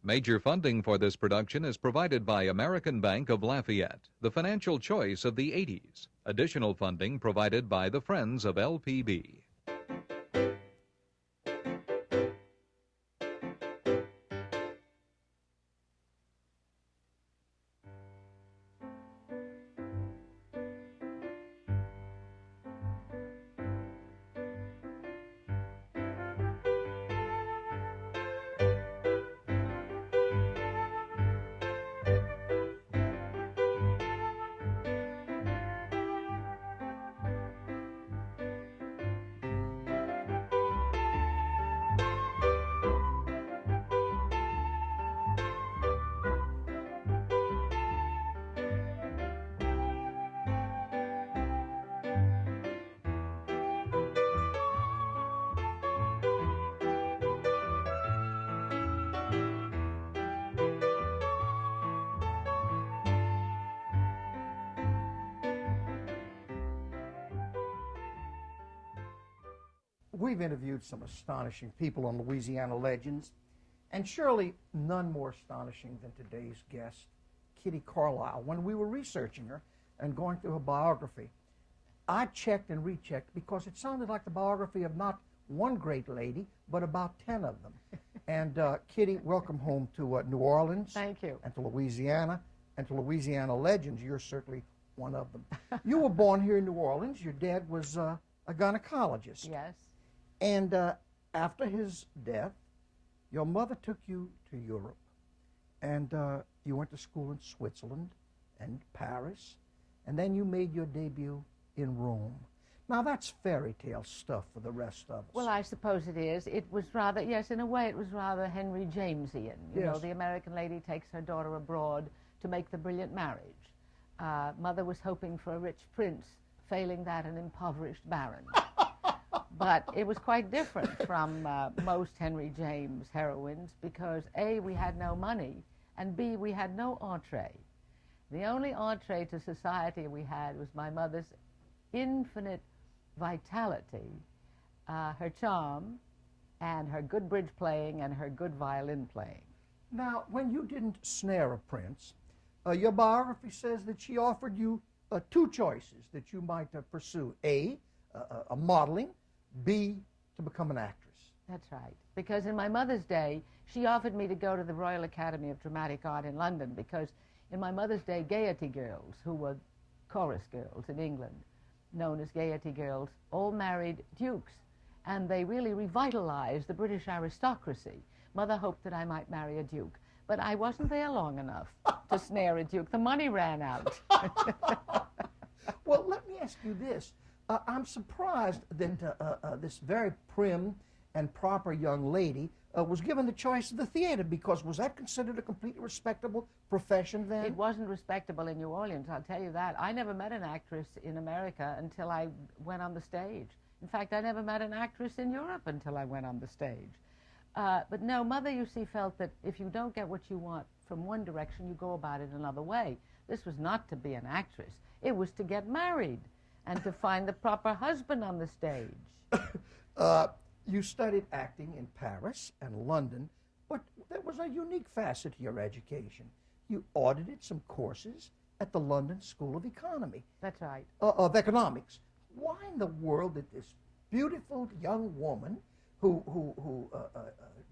Major funding for this production is provided by American Bank of Lafayette, the financial choice of the 80s. Additional funding provided by the Friends of LPB. We've interviewed some astonishing people on Louisiana Legends, and surely none more astonishing than today's guest, Kitty Carlisle. When we were researching her and going through her biography, I checked and rechecked because it sounded like the biography of not one great lady, but about 10 of them. And Kitty, welcome home to New Orleans. Thank you. And to Louisiana, and to Louisiana Legends. You're certainly one of them. You were born here in New Orleans. Your dad was a gynecologist. Yes. And after his death, your mother took you to Europe, and you went to school in Switzerland and Paris, and then you made your debut in Rome. Now, that's fairy tale stuff for the rest of us. Well, I suppose it is. It was rather, yes, in a way, it was rather Henry Jamesian. You know, the American lady takes her daughter abroad to make the brilliant marriage. Mother was hoping for a rich prince, failing that, an impoverished baron. But it was quite different from most Henry James heroines because A, we had no money, and B, we had no entree. The only entree to society we had was my mother's infinite vitality, her charm, and her good bridge playing and her good violin playing. Now, when you didn't snare a prince, your biography says that she offered you two choices that you might pursue. A modeling, B, to become an actress. That's right. Because in my mother's day, she offered me to go to the Royal Academy of Dramatic Art in London because in my mother's day, Gaiety girls, who were chorus girls in England, known as Gaiety girls, all married dukes. And they really revitalized the British aristocracy. Mother hoped that I might marry a duke. But I wasn't there long enough to snare a duke. The money ran out. Well, let me ask you this. I'm surprised that this very prim and proper young lady was given the choice of the theater, because was that considered a completely respectable profession then? It wasn't respectable in New Orleans, I'll tell you that. I never met an actress in America until I went on the stage. In fact, I never met an actress in Europe until I went on the stage. But no, Mother, you see, felt that if you don't get what you want from one direction, you go about it another way. This was not to be an actress. It was to get married and to find the proper husband on the stage. You studied acting in Paris and London, but there was a unique facet to your education. You audited some courses at the London School of Economy. That's right. Of Economics. Why in the world did this beautiful young woman who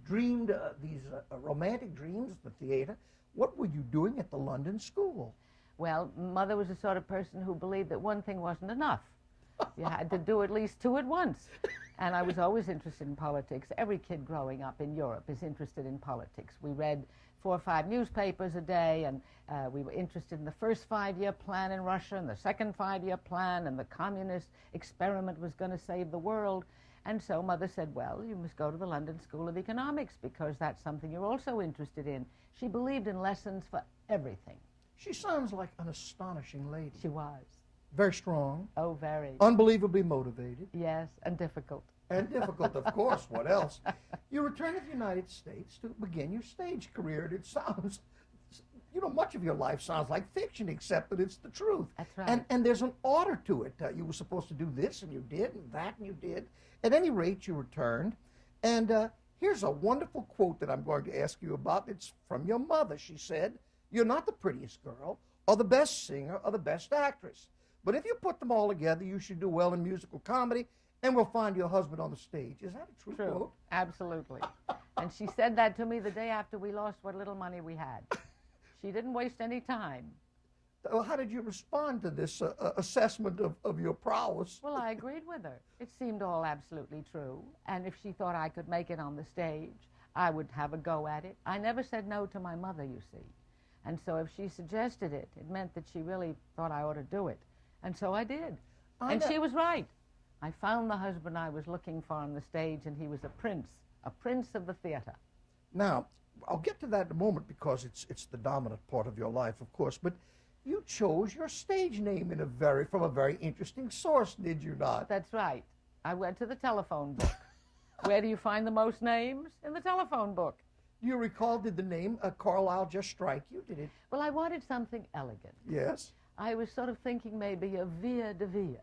dreamed these romantic dreams at the theater, what were you doing at the London School? Well, Mother was the sort of person who believed that one thing wasn't enough. You had to do at least two at once. And I was always interested in politics. Every kid growing up in Europe is interested in politics. We read 4 or 5 newspapers a day, and we were interested in the first 5-year plan in Russia and the second 5-year plan, and the communist experiment was going to save the world. And so Mother said, well, you must go to the London School of Economics because that's something you're also interested in. She believed in lessons for everything. She sounds like an astonishing lady. She was. Very strong. Oh, very. Unbelievably motivated. Yes, and difficult. And difficult, of course. What else? You returned to the United States to begin your stage career, and it sounds, you know, much of your life sounds like fiction, except that it's the truth. That's right. And there's an order to it. You were supposed to do this, and you did, and that, and you did. At any rate, you returned, and Here's a wonderful quote that I'm going to ask you about. It's from your mother. She said, "You're not the prettiest girl, or the best singer, or the best actress. But if you put them all together, you should do well in musical comedy, and we'll find your husband on the stage." Is that a true quote? Absolutely. And she said that to me the day after we lost what little money we had. She didn't waste any time. Well, how did you respond to this assessment of your prowess? Well, I agreed with her. It seemed all absolutely true. And if she thought I could make it on the stage, I would have a go at it. I never said no to my mother, you see. And so if she suggested it, it meant that she really thought I ought to do it. And so I did. And she was right. I found the husband I was looking for on the stage, and he was a prince of the theater. Now, I'll get to that in a moment because it's the dominant part of your life, of course, but you chose your stage name from a very interesting source, did you not? That's right. I went to the telephone book. Where do you find the most names? In the telephone book. Do you recall, did the name Carlisle just strike you? Did it? Well, I wanted something elegant. Yes. I was sort of thinking maybe a Via de Via.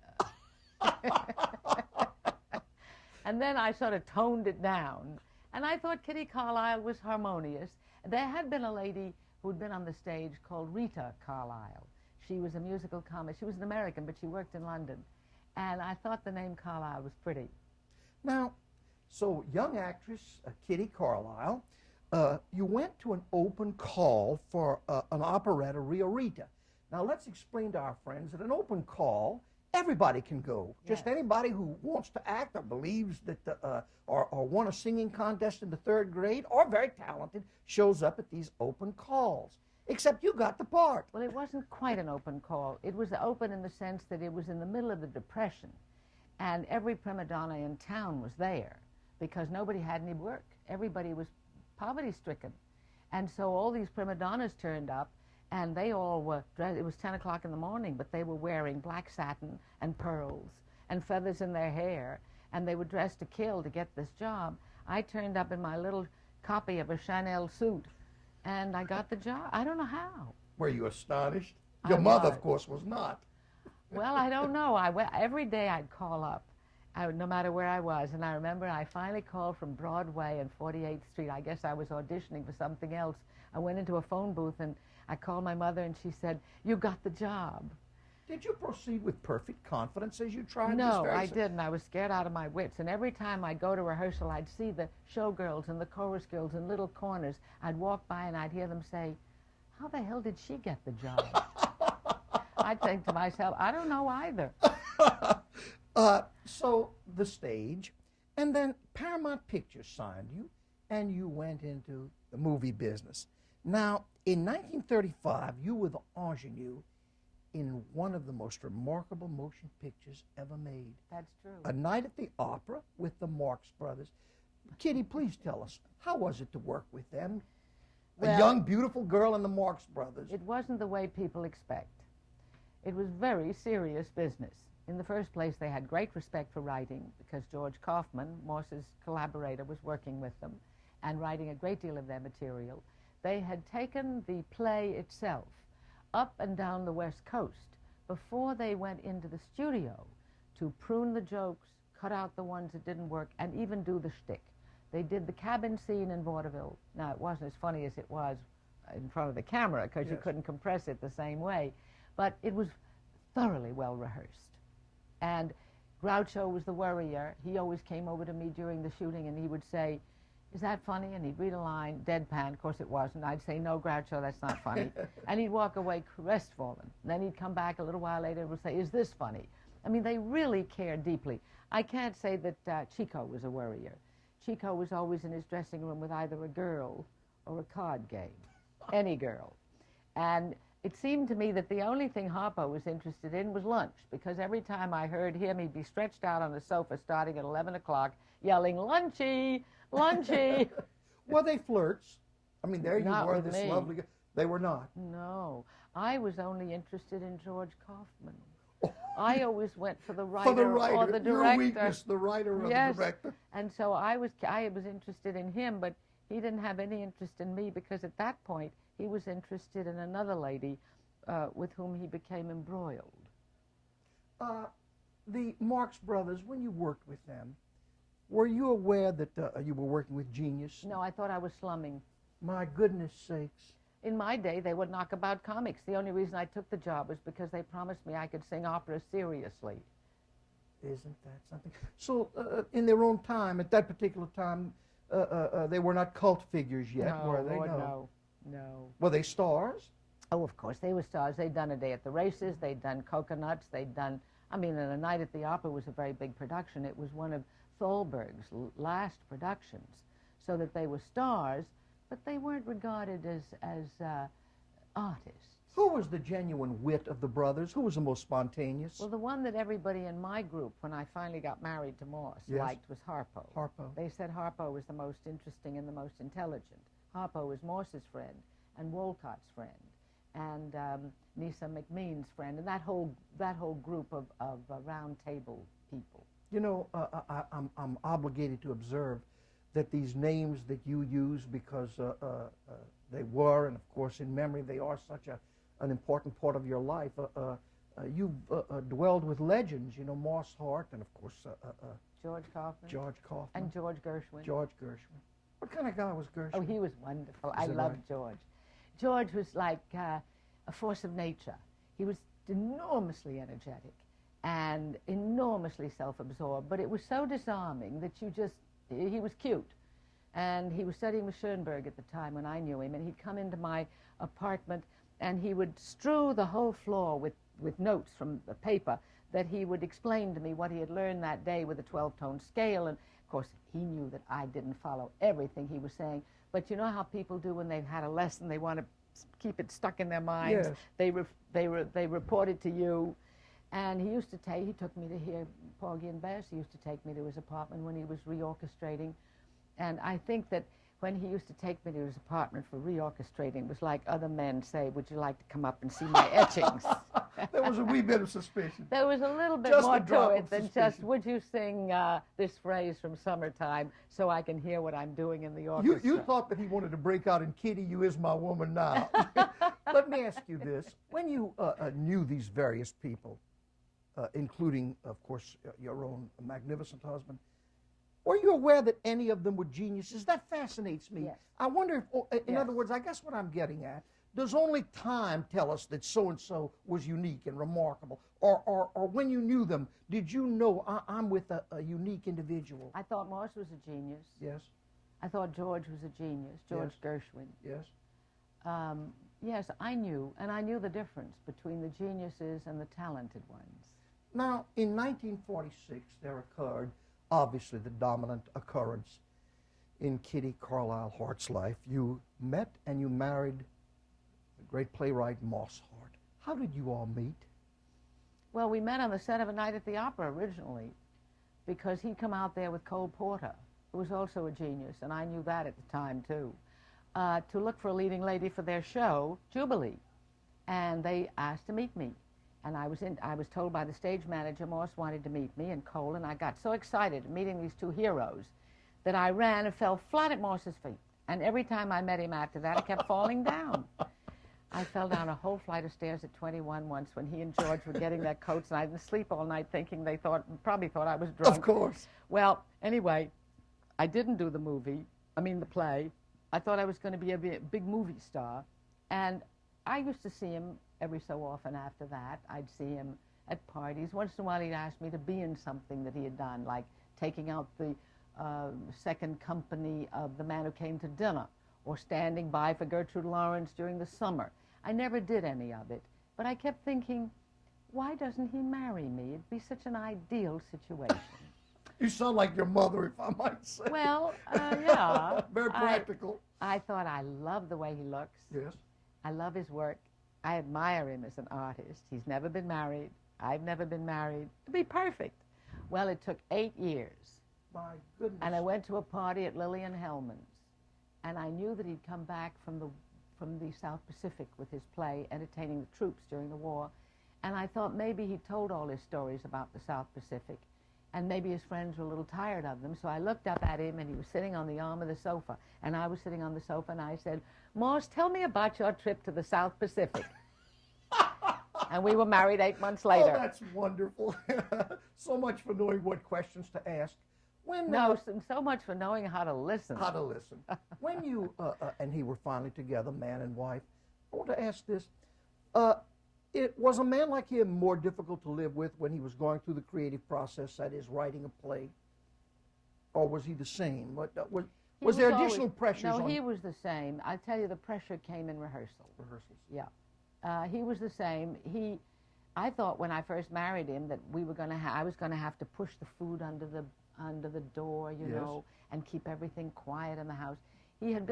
And then I sort of toned it down. And I thought Kitty Carlisle was harmonious. There had been a lady who'd been on the stage called Rita Carlisle. She was a musical comic. She was an American, but she worked in London. And I thought the name Carlisle was pretty. Now, so young actress Kitty Carlisle, you went to an open call for an operetta, Rita. Now, let's explain to our friends that an open call, everybody can go. Yes. Just anybody who wants to act or believes that, or won a singing contest in the 3rd grade, or very talented, shows up at these open calls. Except you got the part. Well, it wasn't quite an open call. It was open in the sense that it was in the middle of the Depression, and every prima donna in town was there because nobody had any work. Everybody was poverty-stricken. And so all these prima donnas turned up, and they all were dressed. It was 10 o'clock in the morning, but they were wearing black satin and pearls and feathers in their hair, and they were dressed to kill to get this job. I turned up in my little copy of a Chanel suit, and I got the job. I don't know how. Were you astonished? Your mother, of course, was not. Well, I don't know. Every day I'd call up, no matter where I was. And I remember I finally called from Broadway and 48th Street. I guess I was auditioning for something else. I went into a phone booth, and I called my mother, and she said, "You got the job." Did you proceed with perfect confidence as you tried? No, I didn't. I was scared out of my wits. And every time I'd go to rehearsal, I'd see the showgirls and the chorus girls in little corners. I'd walk by, and I'd hear them say, "How the hell did she get the job?" I'd think to myself, I don't know either. So the stage, and then Paramount Pictures signed you, and you went into the movie business. Now, in 1935, you were the ingenue in one of the most remarkable motion pictures ever made. That's true. A Night at the Opera with the Marx Brothers. Kitty, please tell us, how was it to work with them? Well, a young, beautiful girl in the Marx Brothers. It wasn't the way people expect. It was very serious business. In the first place, they had great respect for writing because George Kaufman, Moss's collaborator, was working with them and writing a great deal of their material. They had taken the play itself up and down the West Coast before they went into the studio to prune the jokes, cut out the ones that didn't work, and even do the shtick. They did the cabin scene in vaudeville. Now, it wasn't as funny as it was in front of the camera because you couldn't compress it the same way, but it was thoroughly well rehearsed. And Groucho was the worrier. He always came over to me during the shooting, and he would say, "Is that funny?" And he'd read a line, deadpan. Of course it wasn't. I'd say, "No, Groucho, that's not funny." And he'd walk away crestfallen. And then he'd come back a little while later and would say, "Is this funny?" I mean, they really cared deeply. I can't say that Chico was a worrier. Chico was always in his dressing room with either a girl or a card game, any girl. And it seemed to me that the only thing Harpo was interested in was lunch, because every time I heard him, he'd be stretched out on the sofa starting at 11 o'clock, yelling, "Lunchy, lunchy." Were they flirts? I mean, there you Not were, with this me. lovely girl. They were not. No, I was only interested in George Kaufman. I always went for the writer, For the writer, or the director. your weakness, the writer or the director. And so I was interested in him, but he didn't have any interest in me because at that point he was interested in another lady with whom he became embroiled. The Marx Brothers, when you worked with them, Were you aware that you were working with genius? No, I thought I was slumming. My goodness sakes. In my day, they would knock about comics. The only reason I took the job was because they promised me I could sing opera seriously. Isn't that something? So, in their own time, at that particular time, they were not cult figures yet, No, were they? Lord, no. Were they stars? Oh, of course, they were stars. They'd done A Day at the Races, they'd done Coconuts, they'd done, I mean, and A Night at the Opera was a very big production. It was one of Thalberg's last productions, so that they were stars, but they weren't regarded as artists. Who was the genuine wit of the brothers? Who was the most spontaneous? Well, the one that everybody in my group, when I finally got married to Moss, Yes. liked was Harpo. Harpo. They said Harpo was the most interesting and the most intelligent. Harpo was Moss's friend and Wolcott's friend and Nisa McMean's friend, and that whole group of round table people. You know, I'm obligated to observe that these names that you use, because they were, and of course in memory they are such an important part of your life. You've dwelled with legends, you know, Moss Hart, and of course George Kaufman. George Kaufman. And George Gershwin. George Gershwin. What kind of guy was Gershwin? Oh, he was wonderful. I loved George. George was like a force of nature. He was enormously energetic and enormously self-absorbed, but it was so disarming that he was cute. And he was studying with Schoenberg at the time when I knew him, and he'd come into my apartment and he would strew the whole floor with notes from the paper that he would explain to me what he had learned that day with a 12-tone scale. And of course, he knew that I didn't follow everything he was saying. But you know how people do when they've had a lesson, they want to keep it stuck in their minds. Yes. They report it to you. And he took me to hear Porgy and Bess. He used to take me to his apartment when he was reorchestrating. And I think that when he used to take me to his apartment for reorchestrating, it was like other men say, would you like to come up and see my etchings? There was a wee bit of suspicion. There was a little bit Just more a drop to of it than suspicion. just, would you sing this phrase from Summertime so I can hear what I'm doing in the orchestra? You thought that he wanted to break out in Kitty, You Is My Woman Now. Let me ask you this. When you knew these various people, including, of course, your own magnificent husband, were you aware that any of them were geniuses? That fascinates me. Yes. I wonder if, in Yes. other words, I guess what I'm getting at, does only time tell us that so-and-so was unique and remarkable? Or when you knew them, did you know I'm with a unique individual? I thought Morse was a genius. Yes, I thought George was a genius, George Gershwin. yes. Yes, I knew, and I knew the difference between the geniuses and the talented ones. Now, in 1946, there occurred, obviously, the dominant occurrence in Kitty Carlisle Hart's life. You met and you married the great playwright Moss Hart. How did you all meet? Well, we met on the set of A Night at the Opera originally because he'd come out there with Cole Porter, who was also a genius, and I knew that at the time, too, to look for a leading lady for their show, Jubilee. And they asked to meet me. And I was told by the stage manager Moss wanted to meet me and Cole, and I got so excited meeting these two heroes that I ran and fell flat at Moss's feet. And every time I met him after that, I kept falling down. I fell down a whole flight of stairs at 21 once when he and George were getting their coats, and I didn't sleep all night thinking they probably thought I was drunk. Of course. Well, anyway, I didn't do the play. I thought I was going to be a big movie star. And I used to see him every so often after that. I'd see him at parties. Once in a while he'd ask me to be in something that he had done, like taking out the second company of The Man Who Came to Dinner, or standing by for Gertrude Lawrence during the summer. I never did any of it, but I kept thinking, why doesn't he marry me? It'd be such an ideal situation. You sound like your mother, if I might say. Well, yeah. Very practical. I thought, I love the way he looks. Yes. I love his work. I admire him as an artist. He's never been married. I've never been married. To be perfect. Well, it took 8 years. My goodness. And I went to a party at Lillian Hellman's, and I knew that he'd come back from the South Pacific with his play, entertaining the troops during the war. And I thought maybe he told all his stories about the South Pacific, and maybe his friends were a little tired of them. So I looked up at him, and he was sitting on the arm of the sofa, and I was sitting on the sofa, and I said, Moss, tell me about your trip to the South Pacific. And we were married 8 months later. Oh, that's wonderful. So much for knowing what questions to ask. No, so much for knowing how to listen. How to listen. When you and he were finally together, man and wife, I want to ask this. Was a man like him more difficult to live with when he was going through the creative process, that is, writing a play? Or was he the same? Was there additional pressures? No, he was the same. I tell you, the pressure came in rehearsals. Rehearsals. Yeah. He was the same. I thought when I first married him that I was going to have to push the food under the door, you know, and keep everything quiet in the house. He had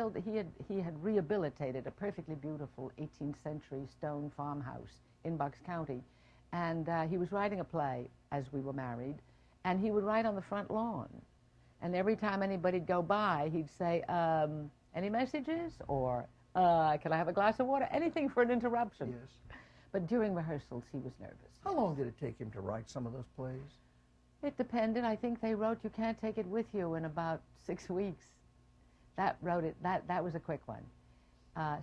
rehabilitated a perfectly beautiful 18th century stone farmhouse in Bucks County, and he was writing a play as we were married, and he would write on the front lawn, and every time anybody'd go by, he'd say, "Any messages?" or "Can I have a glass of water?" Anything for an interruption. Yes. But during rehearsals, he was nervous. How long did it take him to write some of those plays? It depended. I think they wrote "You Can't Take It With You" in about 6 weeks. That was a quick one.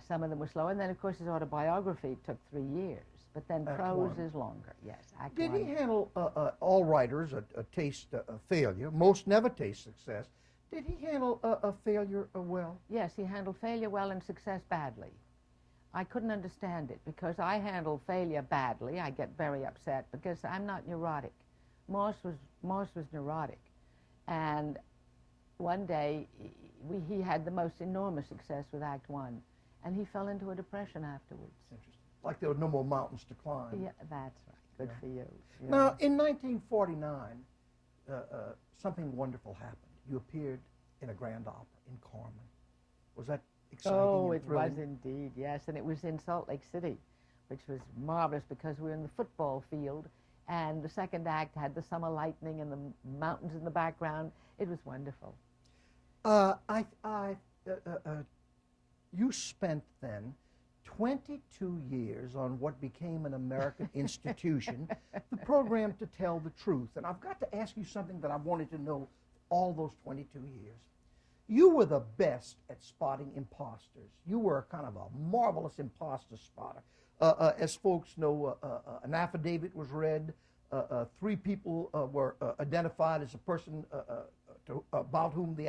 Some of them were slow, and then of course his autobiography took 3 years. But then prose is longer. Yes. Did he handle all writers taste failure? Most never taste success. Did he handle a failure well? Yes, he handled failure well and success badly. I couldn't understand it because I handle failure badly. I get very upset because I'm not neurotic. Moss was neurotic, and one day he had the most enormous success with Act One, and he fell into a depression afterwards. Interesting. Like there were no more mountains to climb. Yeah, that's right. Good for you. Now, in 1949, something wonderful happened. You appeared in a grand opera in Carmen. Was that exciting? Oh, it was indeed, yes. And it was in Salt Lake City, which was marvelous because we were in the football field, and the second act had the summer lightning and the mountains in the background. It was wonderful. You spent then 22 years on what became an American institution, the program To Tell the Truth. And I've got to ask you something that I wanted to know all those 22 years. You were the best at spotting imposters. You were kind of a marvelous imposter spotter. As folks know, an affidavit was read. 3 people were identified as a person about whom the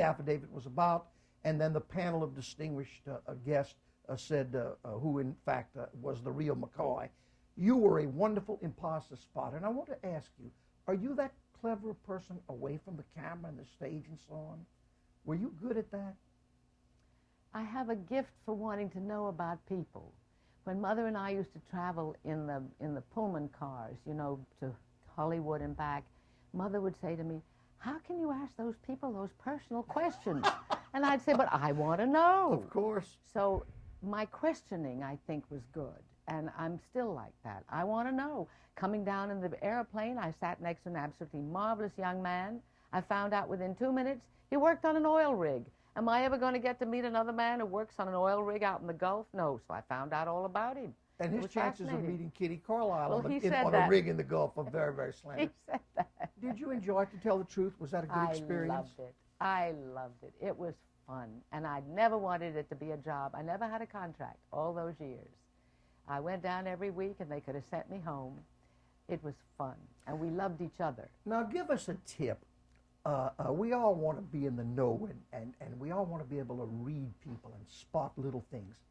affidavit was about, and then the panel of distinguished guests said who, in fact, was the real McCoy. You were a wonderful imposter spotter, and I want to ask you, are you that clever person away from the camera and the stage and so on? Were you good at that? I have a gift for wanting to know about people. When Mother and I used to travel in the Pullman cars, you know, to Hollywood and back, Mother would say to me, "How can you ask those people those personal questions?" And I'd say, "But I want to know." Of course. So my questioning, I think, was good. And I'm still like that. I want to know. Coming down in the airplane, I sat next to an absolutely marvelous young man. I found out within 2 minutes he worked on an oil rig. Am I ever going to get to meet another man who works on an oil rig out in the Gulf? No. So I found out all about him. And his chances of meeting Kitty Carlisle on a rig in the Gulf are very, very slim. He said that. Did you enjoy To Tell the Truth? Was that a good experience? I loved it. I loved it. It was fun. And I never wanted it to be a job. I never had a contract all those years. I went down every week, and they could have sent me home. It was fun, and we loved each other. Now, give us a tip. We all want to be in the know, and we all want to be able to read people and spot little things.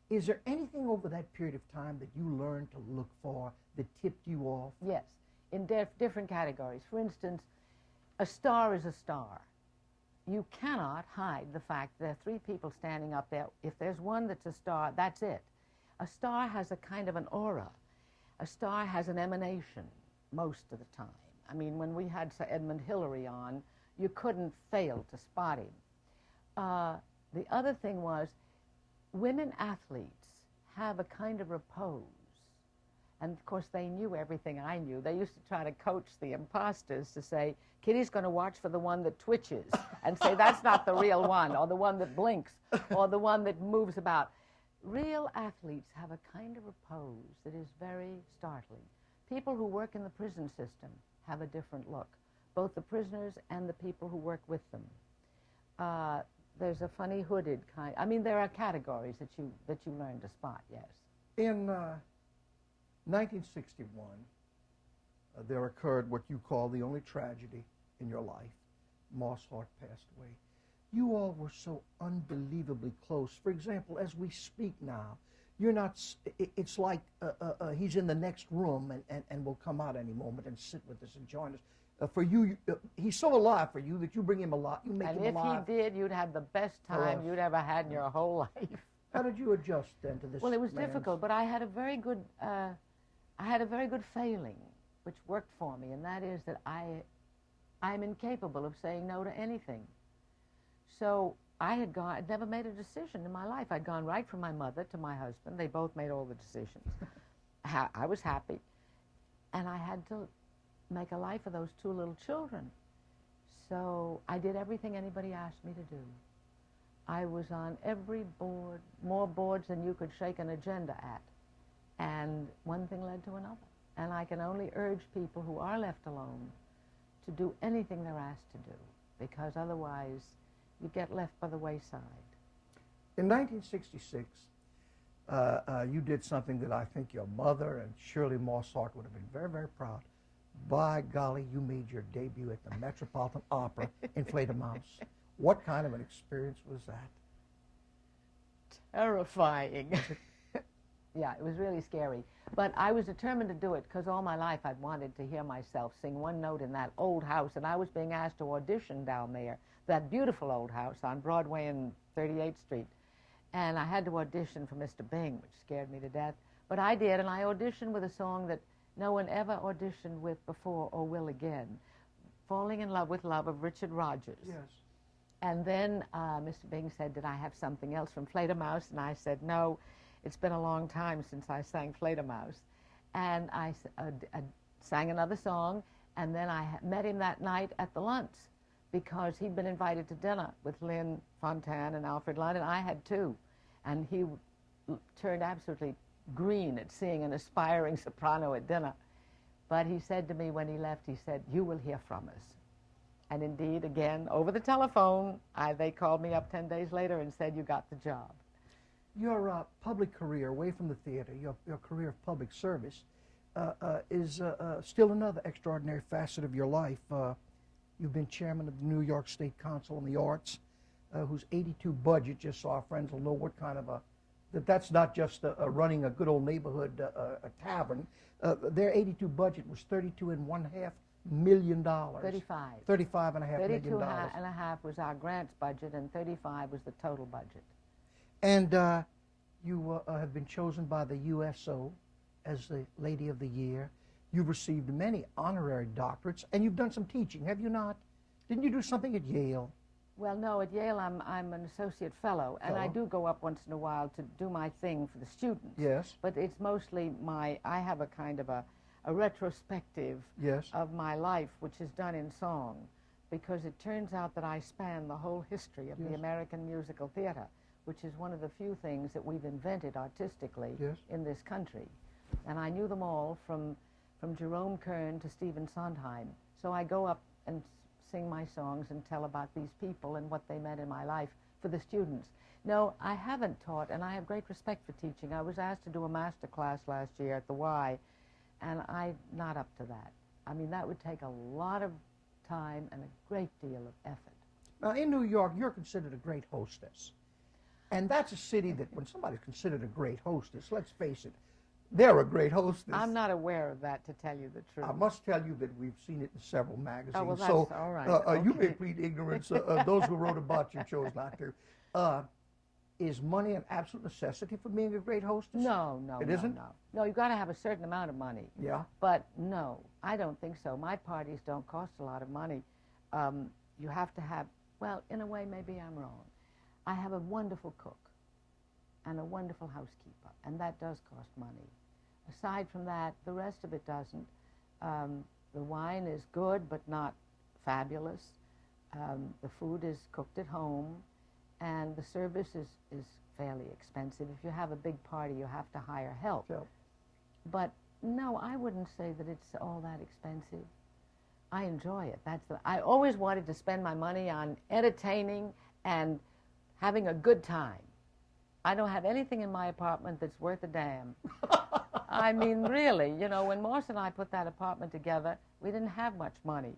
Is there anything over that period of time that you learned to look for that tipped you off? Yes, in different categories. For instance, a star is a star. You cannot hide the fact there are 3 people standing up there. If there's one that's a star, that's it. A star has a kind of an aura. A star has an emanation most of the time. I mean, when we had Sir Edmund Hillary on, you couldn't fail to spot him. The other thing was, women athletes have a kind of repose. And of course, they knew everything I knew. They used to try to coach the imposters to say, Kitty's going to watch for the one that twitches, and say, that's not the real one, or the one that blinks, or the one that moves about. Real athletes have a kind of repose that is very startling. People who work in the prison system have a different look, both the prisoners and the people who work with them. There's a funny hooded kind. I mean, there are categories that you learn to spot, yes. In 1961, there occurred what you call the only tragedy in your life. Moss Hart passed away. You all were so unbelievably close. For example, as we speak now, you're not, it's like he's in the next room and will come out any moment and sit with us and join us. For you, he's so alive for you that you bring him alive. You make him alive. And if he did, you'd have the best time you'd ever had in your whole life. How did you adjust then to this? Well, it was difficult, but I had a very good, failing, which worked for me, and that is that I'm incapable of saying no to anything. So I'd never made a decision in my life. I'd gone right from my mother to my husband. They both made all the decisions. I was happy, and I had to make a life of those two little children. So I did everything anybody asked me to do. I was on every board, more boards than you could shake an agenda at. And one thing led to another. And I can only urge people who are left alone to do anything they're asked to do, because otherwise you get left by the wayside. In 1966, you did something that I think your mother and Shirley Moss Hart would have been very, very proud. By golly, you made your debut at the Metropolitan Opera in Fledermaus. What kind of an experience was that? Terrifying. Yeah, it was really scary. But I was determined to do it because all my life I'd wanted to hear myself sing one note in that old house, and I was being asked to audition down there, that beautiful old house on Broadway and 38th Street. And I had to audition for Mr. Bing, which scared me to death. But I did, and I auditioned with a song that no one ever auditioned with before or will again, Falling in Love with Love of Richard Rodgers. Yes. And then Mr. Bing said, did I have something else from Fledermaus? And I said, no, it's been a long time since I sang Fledermaus. And I sang another song, and then I met him that night at the lunch because he'd been invited to dinner with Lynn Fontanne and Alfred Lund, and I had too. And he turned absolutely green at seeing an aspiring soprano at dinner. But he said to me when he left, he said, you will hear from us. And indeed, again, over the telephone, they called me up 10 days later and said, you got the job. Your public career, away from the theater, your career of public service, is still another extraordinary facet of your life. You've been chairman of the New York State Council on the Arts, whose 82 budget, just so our friends will know what kind of that's not just running a good old neighborhood a tavern. Their 82 budget was $32.5 million. 35. $35.5 million. 32 and a half was our grants budget, and 35 was the total budget. And you have been chosen by the USO as the Lady of the Year. You've received many honorary doctorates, and you've done some teaching, have you not? Didn't you do something at Yale? Well, no, at Yale I'm an associate fellow, and I do go up once in a while to do my thing for the students. Yes. But it's mostly I have a kind of a retrospective of my life, which is done in song, because it turns out that I span the whole history of the American musical theater, which is one of the few things that we've invented artistically in this country. And I knew them all from Jerome Kern to Stephen Sondheim. So I go up and sing my songs and tell about these people and what they meant in my life for the students. No, I haven't taught, and I have great respect for teaching. I was asked to do a master class last year at the Y, and I'm not up to that. I mean, that would take a lot of time and a great deal of effort. Now, in New York, you're considered a great hostess. And that's a city that when somebody's considered a great hostess, let's face it, they're a great hostess. I'm not aware of that, to tell you the truth. I must tell you that we've seen it in several magazines. Oh, well, that's so, all right. You may plead ignorance. Those who wrote about you chose not to. Is money an absolute necessity for being a great hostess? No, It isn't? No, you've got to have a certain amount of money. Yeah. But no, I don't think so. My parties don't cost a lot of money. You have to have, well, in a way, maybe I'm wrong. I have a wonderful cook and a wonderful housekeeper, and that does cost money. Aside from that, the rest of it doesn't. The wine is good, but not fabulous. The food is cooked at home, and the service is fairly expensive. If you have a big party, you have to hire help. Sure. But no, I wouldn't say that it's all that expensive. I enjoy it. I always wanted to spend my money on entertaining and having a good time. I don't have anything in my apartment that's worth a damn. I mean, really, you know, when Moss and I put that apartment together, we didn't have much money.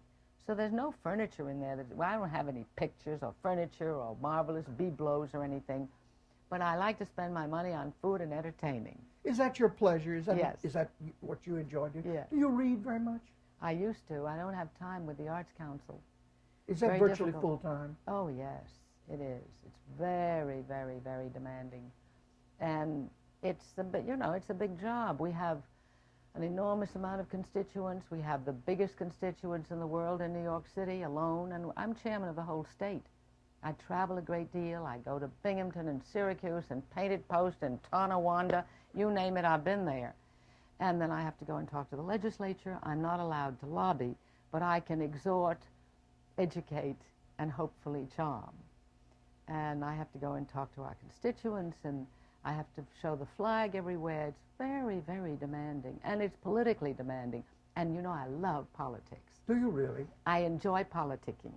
So there's no furniture in there. Well, I don't have any pictures or furniture or marvelous bibelots or anything, but I like to spend my money on food and entertaining. Is that your pleasure? Yes. Is that what you enjoy doing? Yeah. Do you read very much? I used to. I don't have time with the Arts Council. Is that Very virtually difficult. full-time? Oh, yes, it is. It's very, very, very demanding. And it's it's a big job. We have an enormous amount of constituents. We have the biggest constituents in the world in New York City alone, and I'm chairman of the whole state. I travel a great deal. I go to Binghamton and Syracuse and Painted Post and Tonawanda. You name it, I've been there. And then I have to go and talk to the legislature. I'm not allowed to lobby, but I can exhort, educate, and hopefully charm. And I have to go and talk to our constituents, and I have to show the flag everywhere. It's very, very demanding, and it's politically demanding. And you know, I love politics. Do you really? I enjoy politicking.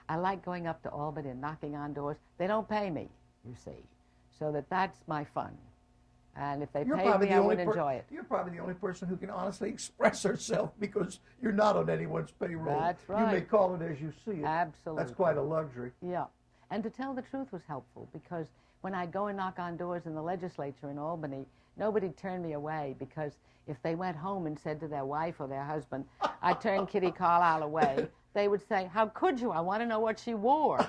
I like going up to Albany and knocking on doors. They don't pay me, you see, so that's my fun. And if they paid me, I would enjoy it. You're probably the only person who can honestly express herself because you're not on anyone's payroll. That's right. You may call it as you see it. Absolutely. That's quite a luxury. Yeah. And to tell the truth was helpful because when I'd go and knock on doors in the legislature in Albany, nobody turned me away because if they went home and said to their wife or their husband, I turned Kitty Carlisle away, they would say, how could you? I want to know what she wore.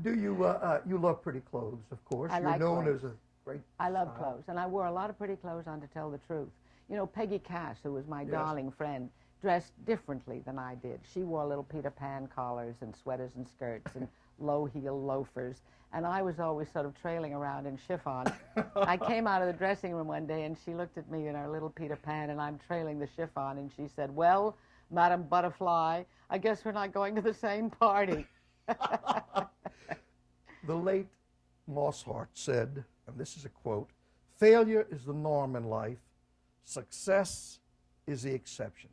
Do you, you love pretty clothes, of course. I like You're known clothes. as a great I love style. clothes, and I wore a lot of pretty clothes on, to tell the truth. You know, Peggy Cass, who was my Yes. darling friend, dressed differently than I did. She wore little Peter Pan collars and sweaters and skirts and low-heel loafers, and I was always sort of trailing around in chiffon. I came out of the dressing room one day, and she looked at me in her little Peter Pan, and I'm trailing the chiffon, and she said, well, Madam Butterfly, I guess we're not going to the same party. The late Moss Hart said, and this is a quote, failure is the norm in life, success is the exception.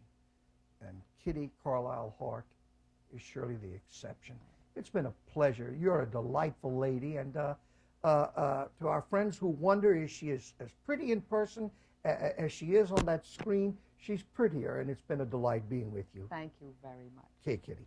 And Kitty Carlisle Hart is surely the exception. It's been a pleasure. You're a delightful lady, and to our friends who wonder, is she as pretty in person as she is on that screen? She's prettier, and it's been a delight being with you. Thank you very much. Okay, Kitty.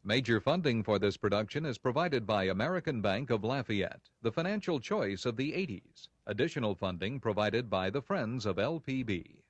Major funding for this production is provided by American Bank of Lafayette, the financial choice of the 80s. Additional funding provided by the Friends of LPB.